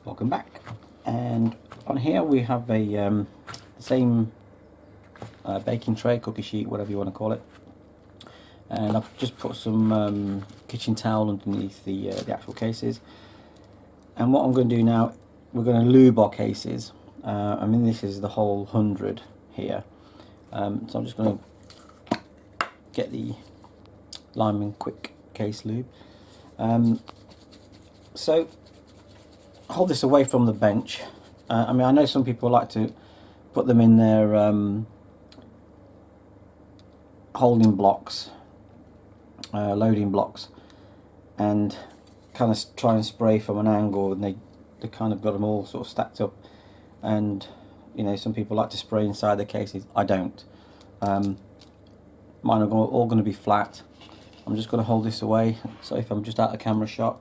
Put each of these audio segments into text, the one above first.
Welcome back, and on here we have a same baking tray, cookie sheet, whatever you want to call it, and I've just put some kitchen towel underneath the actual cases. And what I'm going to do now, we're going to lube our cases. I mean, this is the whole 100 here, so I'm just going to get the Lyman Quick Case Lube. So hold this away from the bench. I mean, I know some people like to put them in their holding blocks, loading blocks, and kind of try and spray from an angle, and they kind of got them all sort of stacked up. And you know, some people like to spray inside the cases. I don't. Mine are all going to be flat. I'm just going to hold this away, so if I'm just out of camera shot.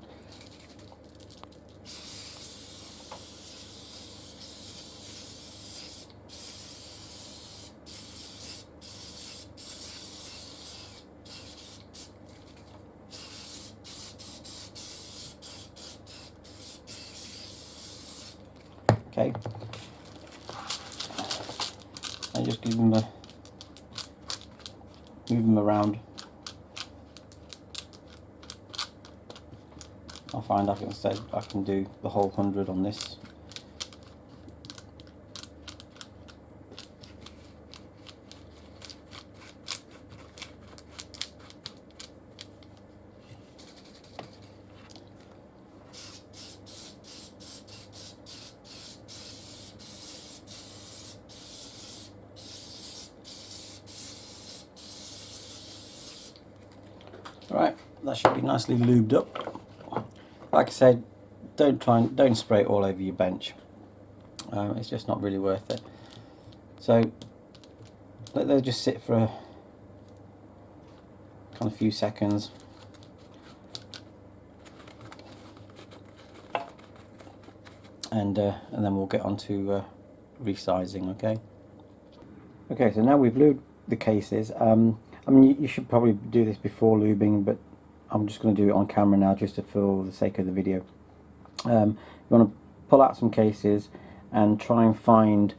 Okay, and just give them move them around. I find I can do the whole 100 on this. Right, that should be nicely lubed up. Like I said, don't spray it all over your bench. It's just not really worth it. So let those just sit for a kind of few seconds. And then we'll get on to resizing. Okay, so now we've lubed the cases. I mean, you should probably do this before lubing, but I'm just going to do it on camera now, just for the sake of the video. You want to pull out some cases and try and find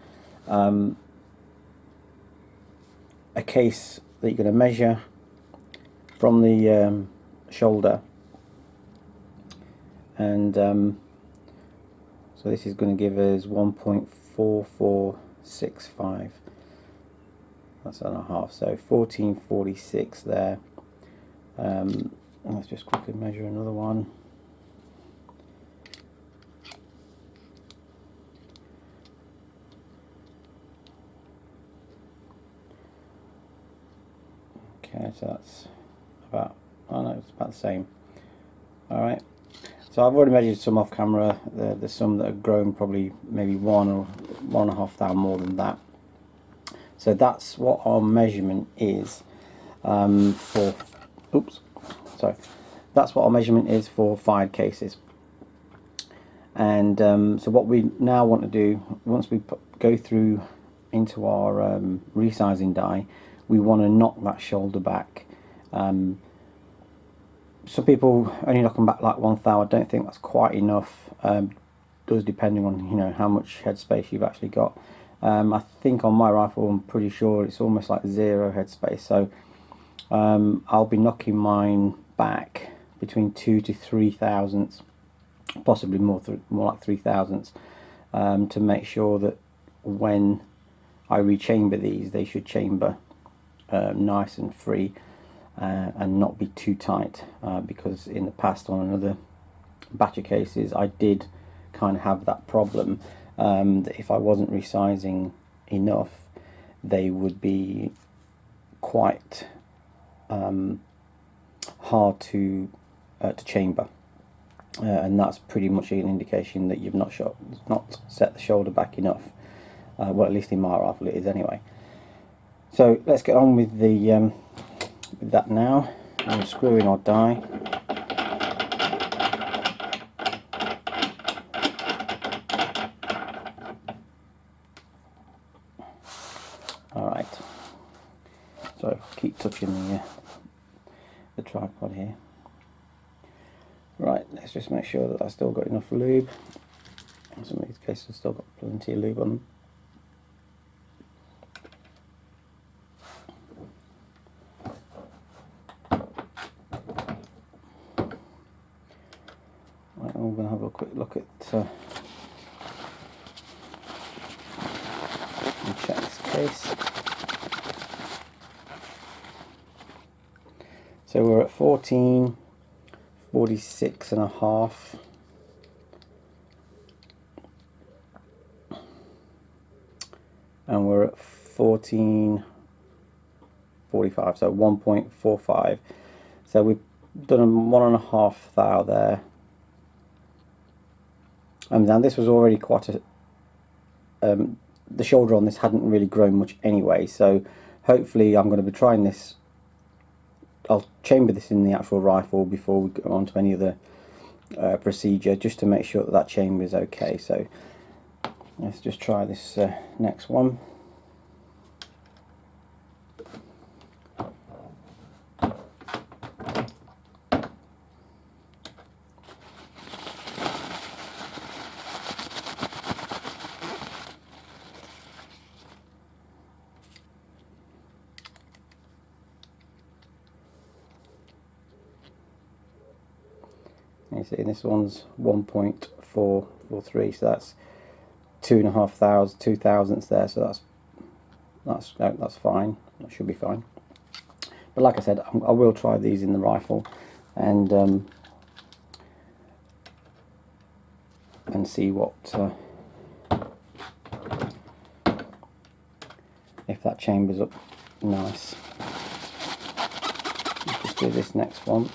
a case that you're going to measure from the shoulder, and so this is going to give us 1.4465. That's on a half, so 1446 there. Let's just quickly measure another one. Okay, so that's about, oh no, it's about the same. Alright, so I've already measured some off camera. There's some that have grown probably maybe 1 or 1.5 thou more than that. So that's what our measurement is that's what our measurement is for 5 cases. And so what we now want to do, once we go through into our resizing die, we want to knock that shoulder back. Some people only knock them back like 1 thou. I don't think that's quite enough. Does depending on, you know, how much headspace you've actually got. I think on my rifle, I'm pretty sure it's almost like 0 headspace, so I'll be knocking mine back between 2 to 3 thousandths, possibly more like 3 thousandths, to make sure that when I rechamber these, they should chamber nice and free and not be too tight, because in the past on another batch of cases I did kind of have that problem. That if I wasn't resizing enough, they would be quite hard to chamber, and that's pretty much an indication that you've not set the shoulder back enough. Well, at least in my rifle it is anyway. So let's get on with the with that now. We'll screw in our die. Alright, so keep touching the tripod here. Right, let's just make sure that I've still got enough lube. Some of these cases have still got plenty of lube on them. Right, we're going to have a quick look at and check this case. So we're at 1446.5. And we're at 1445, so 1.45. So we've done a 1.5 thou there. And now this was already quite a the shoulder on this hadn't really grown much anyway, so hopefully I'm going to be trying this. I'll chamber this in the actual rifle before we go on to any other procedure, just to make sure that that chamber is okay. So let's just try this next one. You see this one's 1.443, so that's 2 thousandths there, so that's fine. That should be fine. But like I said, I will try these in the rifle and see what if that chamber's up nice. Let's just do this next one.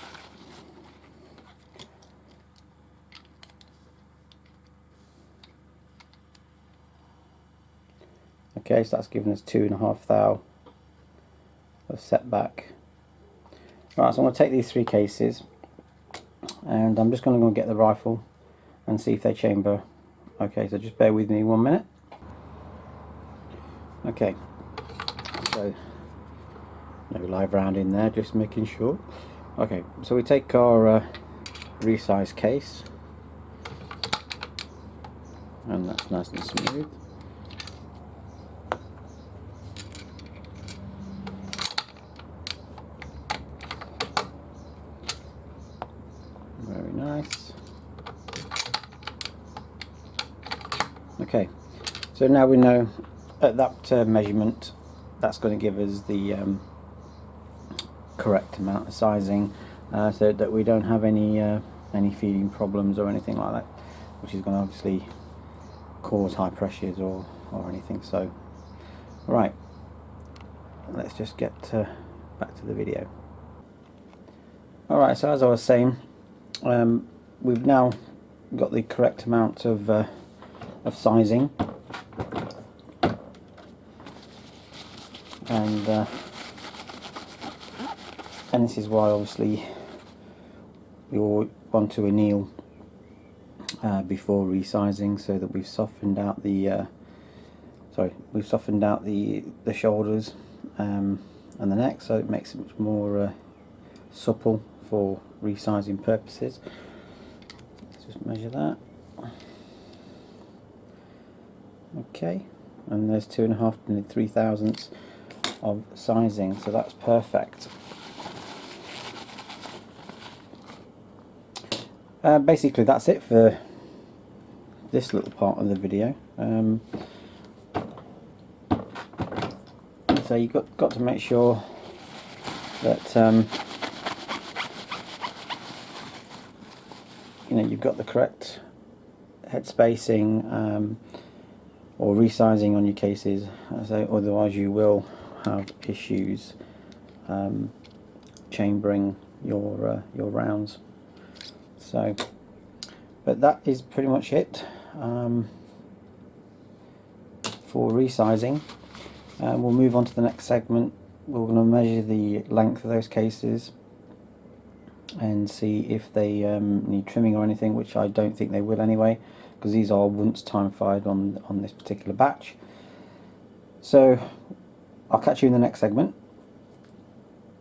Okay, so that's given us 2.5 thou of setback. Right, so I'm going to take these 3 cases and I'm just going to go and get the rifle and see if they chamber. Okay, so just bear with me 1 minute. Okay, so no live round in there, just making sure. Okay, so we take our resize case, and that's nice and smooth. Very nice. Okay, so now we know at that measurement that's going to give us the correct amount of sizing, so that we don't have any feeding problems or anything like that, which is going to obviously cause high pressures or anything. So right, let's just get back to the video. Alright, so as I was saying, we've now got the correct amount of sizing, and this is why obviously you want to anneal before resizing, so that we've softened out the the shoulders and the neck, so it makes it much more supple for resizing purposes. Let's just measure that. Okay, and there's 2.5 and 3 thousandths of sizing, so that's perfect. Basically that's it for this little part of the video. So you've got to make sure that you know, you've got the correct head spacing or resizing on your cases, so otherwise you will have issues chambering your rounds. So, but that is pretty much it for resizing. We'll move on to the next segment. We're going to measure the length of those cases and see if they need trimming or anything, which I don't think they will anyway, because these are once time fired on this particular batch. So I'll catch you in the next segment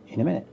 in a minute.